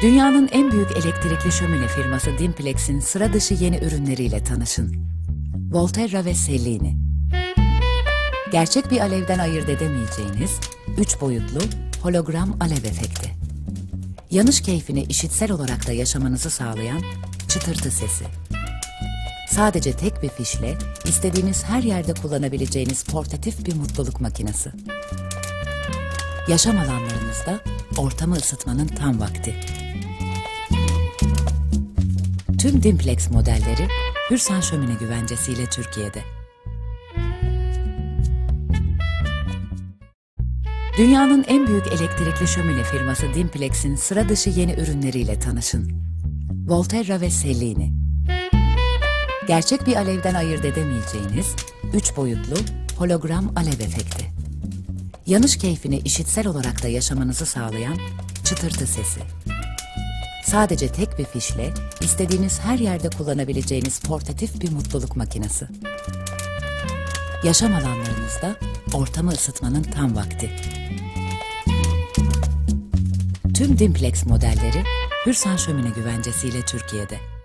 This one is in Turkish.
Dünyanın en büyük elektrikli şömine firması Dimplex'in sıra dışı yeni ürünleriyle tanışın. Volterra ve Cellini. Gerçek bir alevden ayırt edemeyeceğiniz 3 boyutlu hologram alev efekti. Yanış keyfini işitsel olarak da yaşamanızı sağlayan çıtırtı sesi. Sadece tek bir fişle istediğiniz her yerde kullanabileceğiniz portatif bir mutluluk makinesi. Yaşam alanlarınızda ortamı ısıtmanın tam vakti. Tüm Dimplex modelleri Hürsan şömine güvencesiyle Türkiye'de. Dünyanın en büyük elektrikli şömine firması Dimplex'in sıra dışı yeni ürünleriyle tanışın. Volterra ve Cellini. Gerçek bir alevden ayırt edemeyeceğiniz 3 boyutlu hologram alev efekti. Yanış keyfini işitsel olarak da yaşamanızı sağlayan çıtırtı sesi. Sadece tek bir fişle istediğiniz her yerde kullanabileceğiniz portatif bir mutluluk makinesi. Yaşam alanlarınızda ortamı ısıtmanın tam vakti. Tüm Dimplex modelleri Hürsan şömine güvencesiyle Türkiye'de.